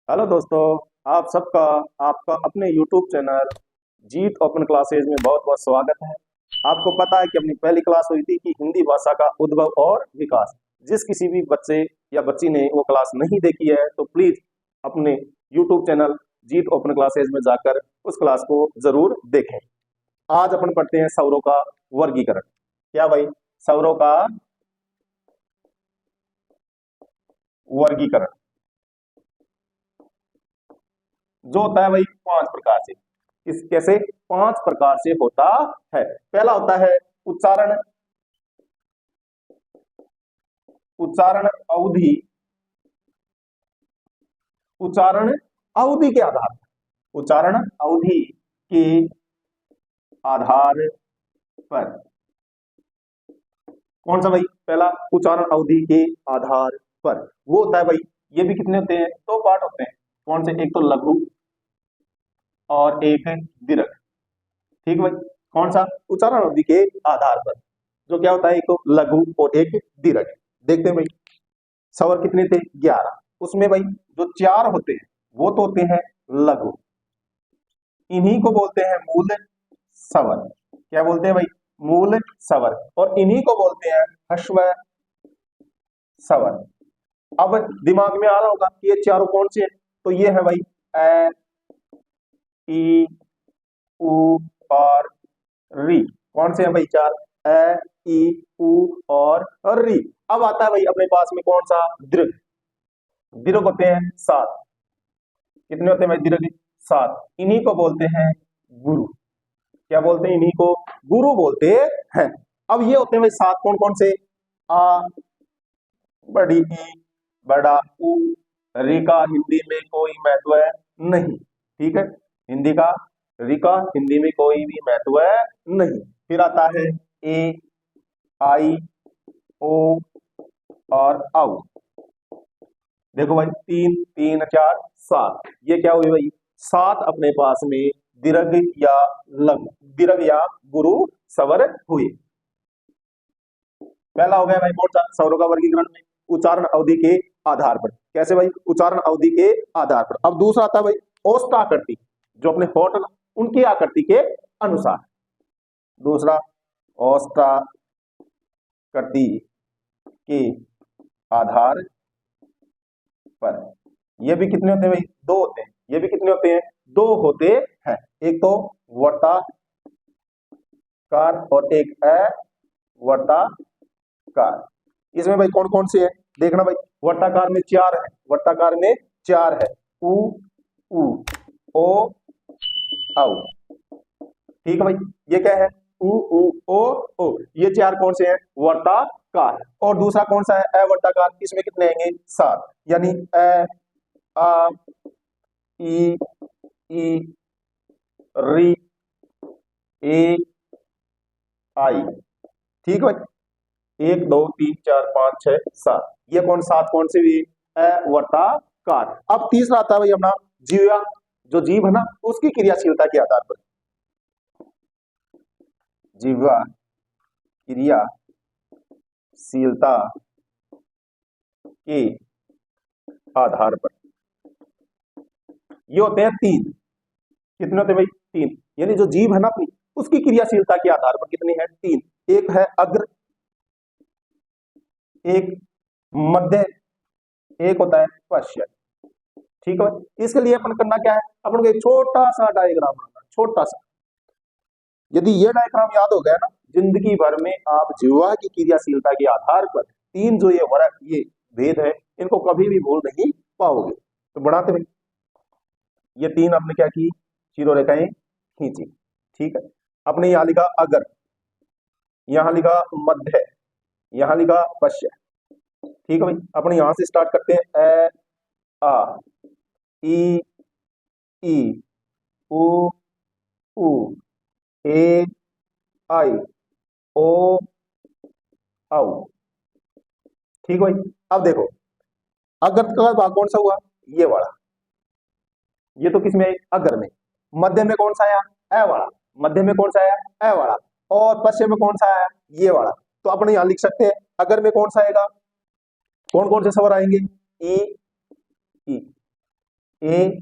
Hello दोस्तों। आप सबका आपका अपने YouTube चैनल जीत ओपन क्लासेज में बहुत बहुत स्वागत है। आपको पता है कि अपनी पहली क्लास हुई थी कि हिंदी भाषा का उद्भव और विकास। जिस किसी भी बच्चे या बच्ची ने वो क्लास नहीं देखी है तो प्लीज अपने YouTube चैनल जीत ओपन क्लासेज में जाकर उस क्लास को जरूर देखें। आज अपन पढ़ते हैं सौरों का वर्गीकरण। क्या भाई? सौरों का वर्गीकरण जो होता है वही 5 प्रकार से। किस कैसे? 5 प्रकार से होता है। पहला होता है उच्चारण। उच्चारण अवधि। उच्चारण अवधि के आधार पर। उच्चारण अवधि के आधार पर। कौन सा भाई? पहला उच्चारण अवधि के आधार पर वो होता है भाई। ये भी कितने होते हैं? 2 पार्ट होते हैं। कौन से? एक तो लघु और एक दीर्घ। ठीक भाई। कौन सा? उच्चारण अवधि के आधार पर जो क्या होता है, एक तो लघु और एक दीर्घ। देखते हैं भाई, स्वर कितने थे? 11। उसमें भाई जो 4 होते हैं वो तो होते हैं लघु। इन्हीं को बोलते हैं मूल स्वर। क्या बोलते हैं भाई? मूल स्वर। और इन्हीं को बोलते हैं ह्रस्व स्वर। अब दिमाग में आ रहा होगा कि ये चारों कौन से हैं? तो ये है भाई ए, ई, उ और री। कौन से हैं भाई? 4। ए, ई, उ और री। अब आता है भाई अपने पास में कौन सा? दीर्घ। दीर्घ होते हैं 7। कितने होते हैं भाई दीर्घ? 7। इन्हीं को बोलते हैं गुरु। क्या बोलते हैं? इन्हीं को गुरु बोलते हैं। अब ये होते हैं भाई 7 कौन कौन से? आ, बड़ी ई, बड़ा ऊ। री का हिंदी में कोई महत्व नहीं। ठीक है। हिंदी का री का हिंदी में कोई भी महत्व नहीं। फिर आता है ए, आई, ओ और औ। देखो भाई 3 3 4 7। ये क्या हुई भाई? 7 अपने पास में दीर्घ या लघु, दीर्घ या गुरु स्वर हुए। पहला हो गया भाई कौन सा? स्वरों का वर्गीकरण में उच्चारण अवधि के आधार पर। कैसे भाई? उच्चारण अवधि के आधार पर। अब दूसरा आता है भाई औसत आकृति, जो अपने होठ ना उनकी आकृति के अनुसार। दूसरा औसत आकृति के आधार पर। ये भी कितने होते हैं भाई? 2 होते हैं। ये भी कितने होते हैं? 2 होते हैं। एक तो वर्ताकार और एक अवर्ताकार। इसमें भाई कौन कौन से है? देखना भाई, वर्ताकार में 4 है। वर्ताकार में 4 है। उ, ऊ, ओ, औ। ठीक है भाई। ये क्या है? उ, ऊ, ओ। ये 4 कौन से हैं? वर्ताकार। और दूसरा कौन सा है? अवर्ताकार। इसमें कितने आएंगे? 7। यानी अ, आ, ई, ई, री, ए, आई। ठीक है भाई। 1 2 3 4 5 6 7। ये कौन? 7 कौन से भी? अवर्ताकार। अब तीसरा आता है भाई अपना जीवा। जो जीव है ना उसकी क्रियाशीलता के आधार पर। जीवा क्रियाशीलता के आधार पर ये होते हैं 3। कितने होते हैं भाई? 3। यानी जो जीव है ना अपनी उसकी क्रियाशीलता के आधार पर कितने हैं? 3। एक है अग्र, एक मध्य, एक होता है पश्चिम। ठीक है। इसके लिए अपन करना क्या है? अपन को एक छोटा सा डायग्राम बनाना, छोटा सा। यदि ये डायग्राम याद हो गया ना, जिंदगी भर में आप जीवा की क्रियाशीलता के आधार पर 3 जो ये भेद है इनको कभी भी भूल नहीं पाओगे। तो बढ़ाते भाई, ये 3 आपने क्या की? जीरो रेखाएं खींची। ठीक है। आपने यहां लिखा अगर, यहां लिखा मध्य, यहां लिखा पश्चिम। ठीक है भाई। अपने यहां से स्टार्ट करते हैं। ए, आ, ई, ई, उ, ऊ, ए, आई, ओ, औ। ठीक भाई। अब देखो अगर का भाग कौन सा हुआ? ये वाला। ये तो किसमें? अगर में। मध्य में कौन सा आया? ए वाला। मध्य में कौन सा आया? ए वाला। और पश्चिम में कौन सा आया? ये वाला। तो अपने यहां लिख सकते हैं अगर में कौन सा आएगा? कौन कौन से स्वर आएंगे? ई, ई, ए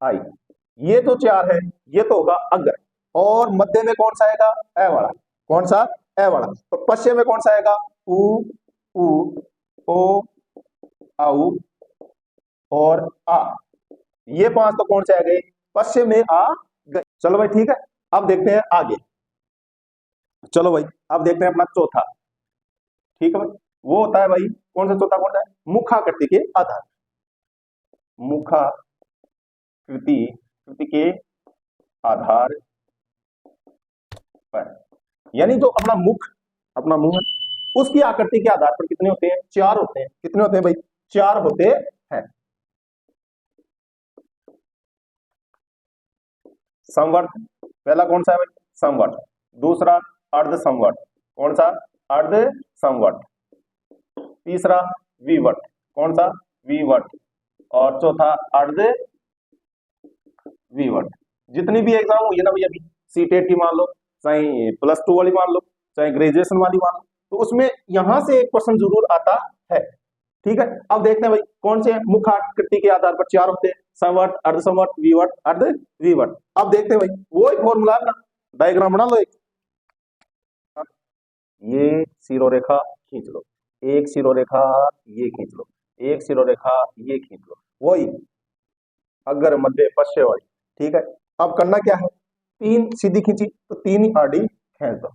आई, ये तो चार है, ये तो होगा अगर। और मध्य में कौन सा आएगा? ए वाला। कौन सा? ए वाला। तो पश्चिम में कौन सा आएगा? उ, उ, ओ, आउ और आ। ये पांच तो कौन से आ गए? पश्चिम में आ गए। चलो भाई ठीक है, अब देखते हैं आगे। चलो भाई अब देखते हैं अपना चौथा। ठीक है भाई, वो होता है भाई कौन सा चौथा? कौन सा है? मुखाकृति के आधार। मुखाकृति कृति के आधार पर, यानी जो अपना मुख, अपना मुंह है, उसकी आकृति के आधार पर कितने होते हैं? चार होते हैं। कितने होते हैं भाई? चार होते हैं। संवर्त पहला कौन सा है भाई? संवर्त। दूसरा अर्ध संवर्त। कौन सा? अर्ध संवर्त। तीसरा विवर्त। कौन सा? विवर्त। और चौथा अर्ध विवर्त। जितनी भी एग्जाम हुई है ना भाई अभी, सीटेट की मान लो, चाहे +2 वाली मान लो, चाहे ग्रेजुएशन वाली मान लो, तो उसमें यहां से एक क्वेश्चन जरूर आता है। ठीक है, अब देखते हैं भाई कौन से मुखाकृति के आधार पर चार होते हैं? संवर्त, अर्धसंवर्त, विवर्त, अर्ध विवर्त। अब देखते हैं भाई, वो एक फॉर्मूला है ना, डायग्राम बना लो एक। ये सिरोरेखा खींच लो, एक सिरोरेखा ये खींच लो, एक सिरोरेखा ये खींच लो, वही अगर मध्य पश्चिम वाली। ठीक है, अब करना क्या है? तीन सीधी खींची तो तीन ही आड़ी खींच दो।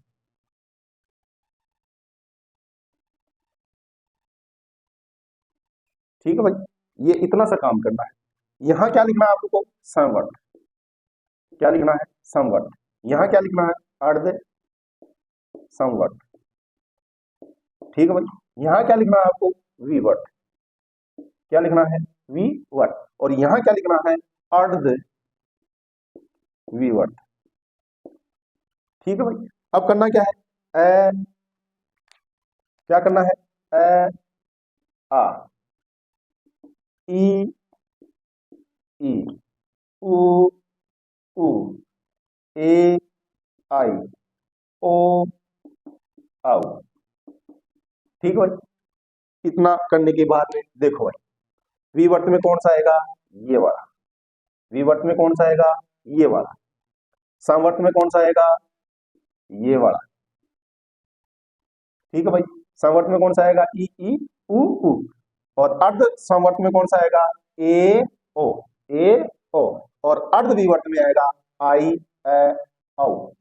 ठीक है भाई, ये इतना सा काम करना है। यहां क्या लिखना है आपको? संवर्त। क्या लिखना है? संवर्त। यहां क्या लिखना है? अर्ध संवर्त। ठीक है भाई, यहां क्या लिखना है आपको? विवर्त। क्या लिखना है? विवर्त। और यहां क्या लिखना है? अर्ध विवर्त। ठीक है भाई, अब करना क्या है? क्या करना है? ए आ, ई ई, उ उ, ए आई, ओ आओ। ठीक है भाई, इतना करने के बाद में देखो भाई, विवर्त में कौन सा आएगा? ये वाला। विवर्त में कौन सा आएगा? ये वाला। संवर्त में कौन सा आएगा? ये वाला। ठीक है भाई, संवर्त में कौन सा आएगा? ई ई, उ। और अर्ध संवर्त में कौन सा आएगा? ए ओ, ए ओ। और अर्ध विवर्त में आएगा आई ए औ,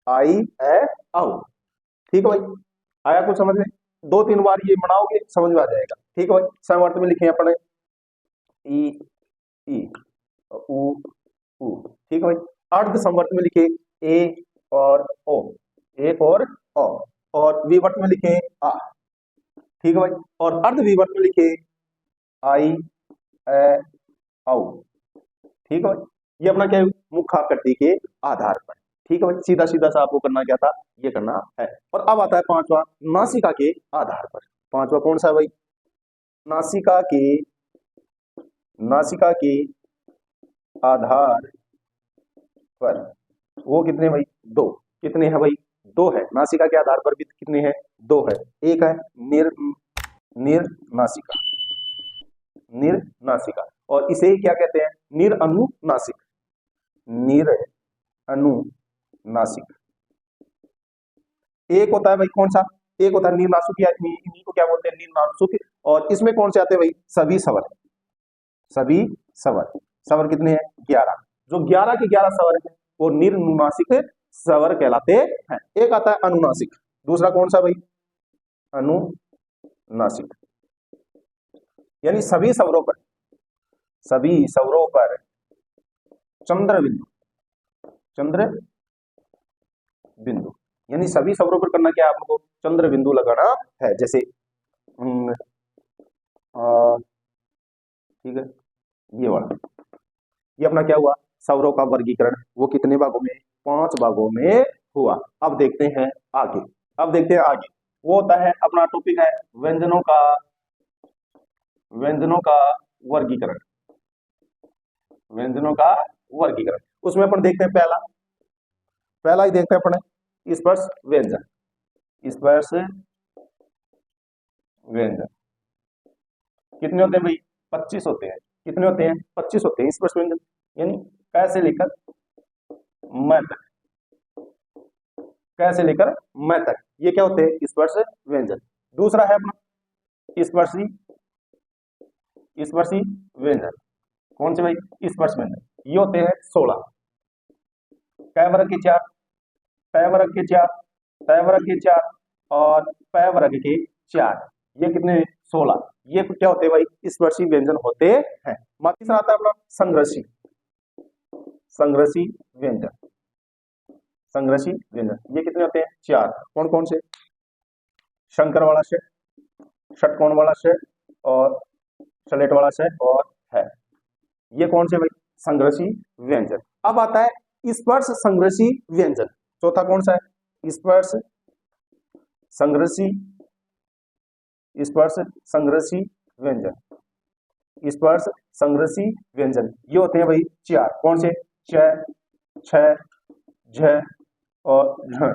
आई ए औ। ठीक है भाई, आया कुछ समझ में? दो तीन बार ये बनाओगे समझ में आ जाएगा। ठीक है भाई, संवर्त में लिखे अपने ई ई, उ उ। ठीक है भाई, अर्ध संवर्त में लिखे ए और ओ, ए और और विवर्त में लिखे आ। ठीक है भाई, और अर्ध विवर्त में लिखे आई ए औ। ठीक है भाई, ये अपना क्या है? मुखाकृति के आधार पर। ठीक है भाई, सीधा सीधा सा आपको करना क्या था? ये करना है। और अब आता है पांचवा, नासिका के आधार पर। पांचवा कौन सा है भाई? नासिका के, नासिका के आधार पर। वो कितने भाई? दो। कितने हैं भाई? दो है। नासिका के आधार पर भी कितने हैं? दो है। एक है निर्नासिका, निर्नासिका, और इसे ही क्या कहते हैं? निरअनुनासिक, निरअनुनासिक। एक होता है भाई कौन सा? एक होता है निर्नासुक, या इन्हीं को क्या बोलते हैं? निर्नासुक। और इसमें कौन से आते हैं भाई? सभी सवर। सभी सवर। सवर कितने हैं? 11। जो 11 के 11 सवर हैं वो निर्नुनासिक सवर कहलाते हैं। एक आता है अनुनासिक, दूसरा कौन सा भाई? अनुनासिक। यानी सभी सवरों पर, सभी सवरों पर चंद्र बिंदु, चंद्र बिंदु, यानी सभी सवरों पर करना क्या है आपको? चंद्र बिंदु लगाना है। जैसे ठीक है, ये वाला, ये अपना क्या हुआ? सवरों का वर्गीकरण। वो कितने भागों में? 5 भागों में हुआ। अब देखते हैं आगे। अब देखते हैं आगे, वो होता है अपना टॉपिक है व्यंजनों का, व्यंजनों का वर्गीकरण। व्यंजनों का वर्गीकरण, उसमें अपन देखते हैं पहला, पहला ही देखते हैं अपन स्पर्श व्यंजन। स्पर्श व्यंजन कितने होते हैं भाई? 25 होते हैं। कितने होते हैं? 25 होते हैं स्पर्श व्यंजन, यानी क से लेकर मैं तक, क से लेकर मैं तक, ये क्या होते हैं? स्पर्श व्यंजन। दूसरा है अपना स्पर्शी, स्पर्शी व्यंजन। कौन से भाई? स्पर्श व्यंजन। ये होते हैं 16। क वर्ग के 4, प वर्ग के 4, त वर्ग के 4 और प वर्ग के 4, ये कितने? 16। ये क्या होते हैं भाई? स्पर्शी व्यंजन होते हैं। तीसरा आता है अपना संघर्षी, संघर्षी व्यंजन, संघर्षी व्यंजन। ये कितने होते हैं? 4। कौन कौन से? शंकर वाला ष, षटकोण वाला ष और स्लेट वाला ष और है। ये कौन से भाई? संघर्षी व्यंजन। अब आता है स्पर्श संघर्षी व्यंजन। चौथा कौन सा है? स्पर्श संघर्षी, स्पर्श संघर्षी व्यंजन, स्पर्श संघर्षी व्यंजन। ये होते हैं भाई 4। कौन से? च, छ, झ और झ।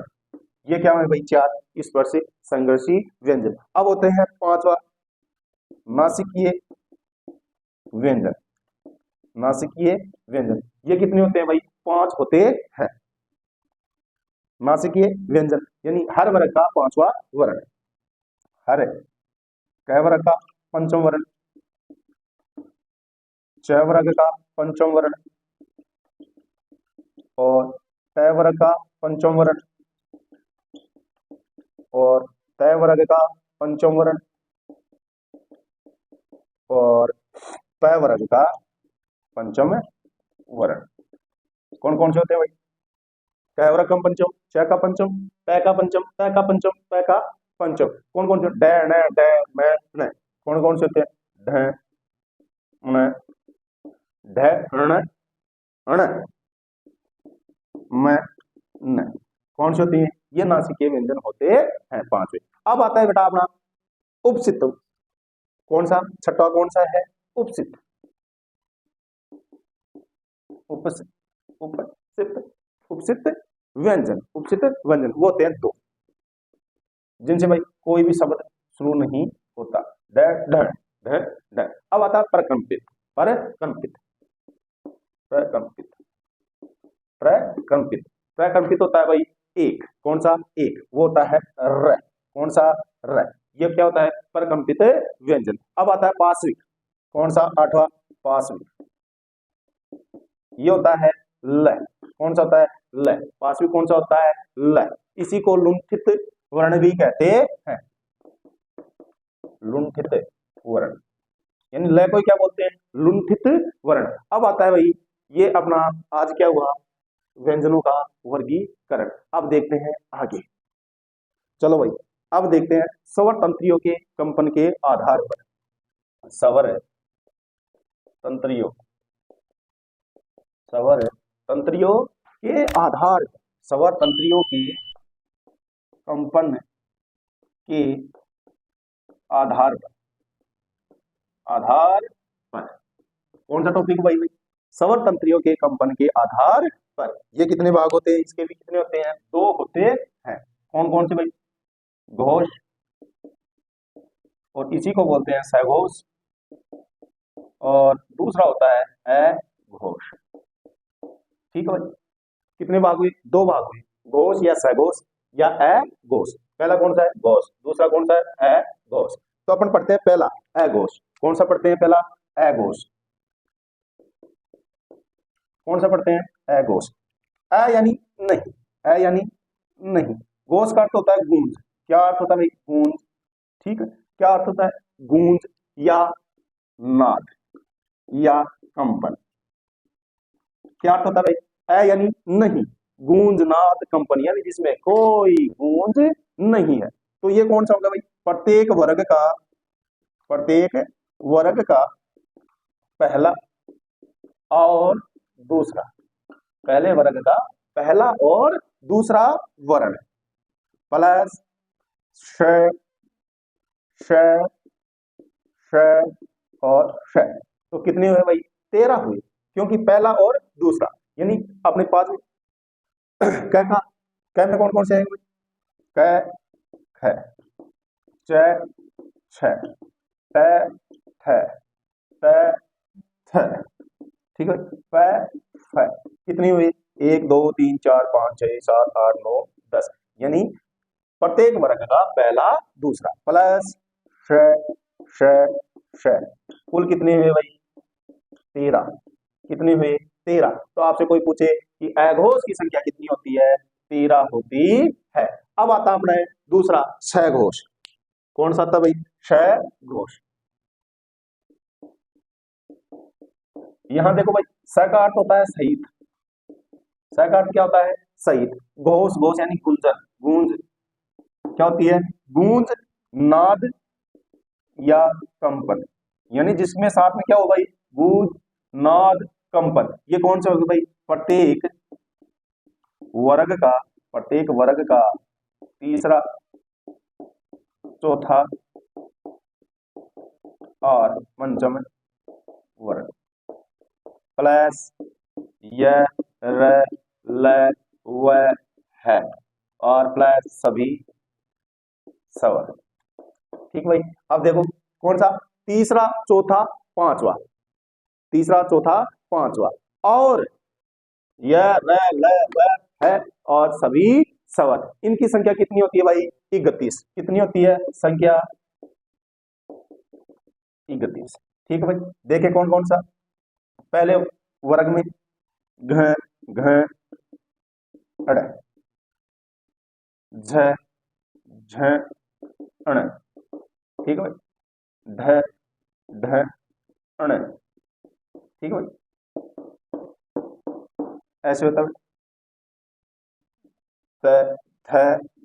ये क्या है भाई? 4 स्पर्श संघर्षी व्यंजन। अब होते हैं 5वां नासिकीय व्यंजन, नासिकीय व्यंजन। ये कितने होते हैं भाई? 5 होते हैं नासिकीय व्यंजन, यानी हर वर्ग का 5वां वर्ण, हर क वर्ग का 5वां वर्ण, च वर्ग का 5वां वर्ण और त वर्ग का 5वां वर्ण और त वर्ग का 5वां वर्ण और प वर्ग का 5वां वर्ण। कौन कौन से होते हैं भाई? क वर्ग का 5वां, च का 5वां, त का 5वां, त का 5वां, प का 5वां। कौन कौन से? ड, न, ड, म, न। कौन कौन से होते हैं? ढ, न, ढ, ण, अण, म, न। कौन से होते हैं? ये नासिकीय व्यंजन होते हैं 5वें। अब आता है बेटा अपना उपसित। कौन सा? छठा कौन सा है? उपसित, उपसित, उपसित, उपसित व्यंजन, उपसित व्यंजन। वो होते हैं 2, जिनसे भाई कोई भी शब्द शुरू नहीं होता। ड, ढ, ढ, ढ। अब आता है प्रकंपित, प्रकंपित, प्रकंपित, प्रकंपित। प्रकंपित होता है भाई 1। कौन सा? 1। वो होता है र। कौन सा? र। ये क्या होता है? प्रकंपित व्यंजन। अब आता है पार्श्विक। कौन सा? 8वां पार्श्विक। ये होता है ल। कौन सा होता है? ल। पार्श्विक कौन सा होता है? ल। इसी को लुंठित वर्ण भी कहते हैं, लुंठित वर्ण, यानी ल को क्या बोलते हैं? लुंठित वर्ण। अब आता है भाई ये अपना आज क्या हुआ? व्यंजनों का वर्गीकरण। अब देखते हैं आगे। चलो भाई अब देखते हैं स्वर तंत्रियों के कंपन के आधार पर, स्वर तंत्रियों, स्वर तंत्रियों के आधार, स्वर तंत्रियों के कंपन के आधार पर, आधार पर। कौन सा टॉपिक भाई? स्वर तंत्रियों के कंपन के आधार पर। ये कितने भाग होते हैं? इसके भी कितने होते हैं? 2 होते हैं। कौन कौन से भाई? घोष, और इसी को बोलते हैं सघोष, और दूसरा होता है अघोष। ठीक है भाई, कितने भाग हुए? 2 भाग हुए, घोष या सघोष या अघोष। पहला कौन सा है? घोष। दूसरा कौन सा है? अघोष। तो अपन पढ़ते हैं पहला अघोष। कौन सा पढ़ते हैं? पहला अघोष। कौन सा पढ़ते हैं? अघोष। अ यानी नहीं, अ यानी नहीं। घोष का अर्थ होता है गूंज। क्या अर्थ होता है भाई? गूंज। ठीक है, क्या अर्थ होता है? गूंज या नाद या कंपन। क्या अर्थ होता है भाई? अ यानी नहीं, गूंज, नाद, कंपन, यानी जिसमें कोई गूंज नहीं है। तो ये कौन सा होगा भाई? प्रत्येक वर्ग का, प्रत्येक वर्ग का पहला और दूसरा, पहले वर्ग का पहला और दूसरा वर्ण प्लस श, श, श और श। तो कितने हुए भाई? 13 हुए, क्योंकि पहला और दूसरा, यानी अपने पास क का, क में कौन कौन से हैं? क, ख, च, छ, त, थ, त, थ, ठीक है। फ, फ कितनी हुई? 1 2 3 4 5 6 7 8 9 10, यानी प्रत्येक वर्ग का पहला दूसरा प्लस श श श, कुल कितने हुए भाई? 13। कितने हुए? 13। तो आपसे कोई पूछे कि अघोष की संख्या कितनी होती है? 13 होती है। अब आता अपना दूसरा सघोष। कौन सा था भाई? सघोष। यहां देखो भाई, स का अर्थ होता है सहित। स का अर्थ क्या होता है? सहित। घोष, घोष यानी गुंजन, गूंज। क्या होती है? गूंज, नाद या कंपन, यानी जिसमें साथ में क्या हो भाई? गूंज, नाद, कंपन। ये कौन सा होगा भाई? प्रत्येक वर्ग का तीसरा, चौथा और पंचम वर्ग प्लस य, र, ल, व, है और प्लस सभी सवर्ग। ठीक भाई। अब देखो कौन सा? तीसरा, चौथा, पांचवा। तीसरा, चौथा, पांचवा और य, र, ल, व, है और सभी सवर्ग। इनकी संख्या कितनी होती है भाई? 31। कितनी होती है संख्या? 31। ठीक है भाई। देखे कौन कौन सा? पहले वर्ग में घ, घ, अड़, झ, झ, अण। ठीक है भाई। ढ, ढ, अण। ठीक है भाई। ऐसे होता है त, थ,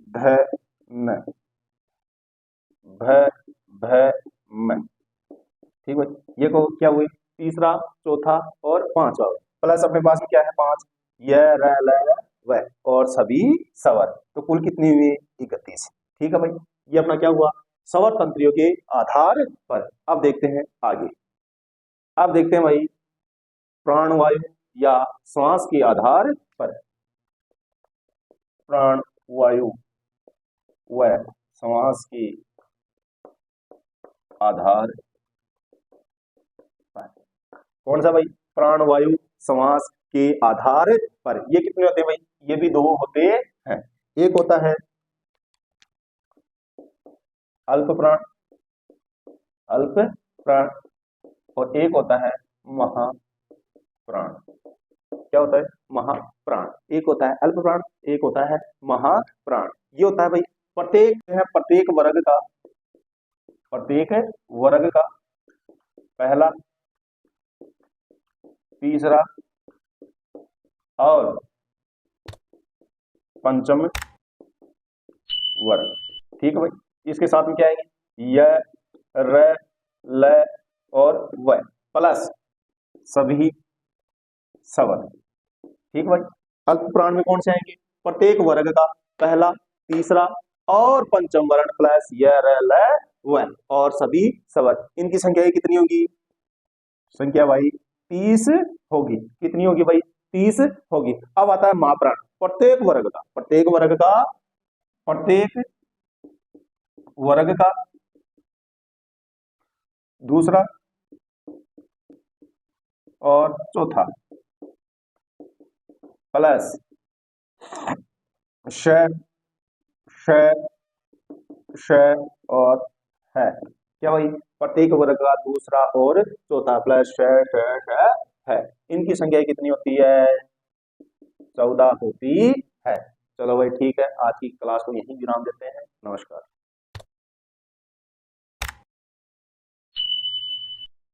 ध, न, भ, भ, म। ठीक भाई। ये को क्या हुई? तीसरा, चौथा और पांचवा। प्लस अपने पास में क्या है? 5। य, र, ल, व और सभी सवर। तो कुल कितनी हुई? 31। ठीक है भाई। ये अपना क्या हुआ? सवर तंत्रियों के आधार पर। अब देखते हैं आगे। अब देखते हैं भाई प्राणवायु या श्वास के आधार पर। प्राणवायु व श्वास के आधार पर। कौन सा भाई? प्राणवायु श्वास के आधार पर। ये कितने होते हैं भाई? ये भी 2 होते हैं। एक होता है अल्प प्राण, अल्प प्राण, और एक होता है महाप्राण। क्या होता है? महाप्राण। एक होता है अल्प प्राण, एक होता है महाप्राण। ये होता है भाई प्रत्येक वर्ग का पहला, तीसरा और पंचम वर्ग। ठीक है भाई। इसके साथ में क्या आएंगे? य, र, ल और व प्लस सभी सवर्ग। ठीक भाई। अल्प प्राण में कौन से आएंगे? प्रत्येक वर्ग का पहला, तीसरा और पंचम वर्ण प्लस य, र, ल, व और सभी सवर्ग। इनकी संख्या कितनी होगी? संख्या भाई 30 होगी। कितनी होगी भाई? 30 होगी। अब आता है महाप्राण। प्रत्येक वर्ग का दूसरा और चौथा प्लस श, श, श और है। क्या भाई? प्रत्येक वर्ग का दूसरा और चौथा प्लस श, श, श है। इनकी संख्या कितनी होती है? 14 होती है। चलो भाई ठीक है, आज की क्लास को यहीं विराम देते हैं। नमस्कार।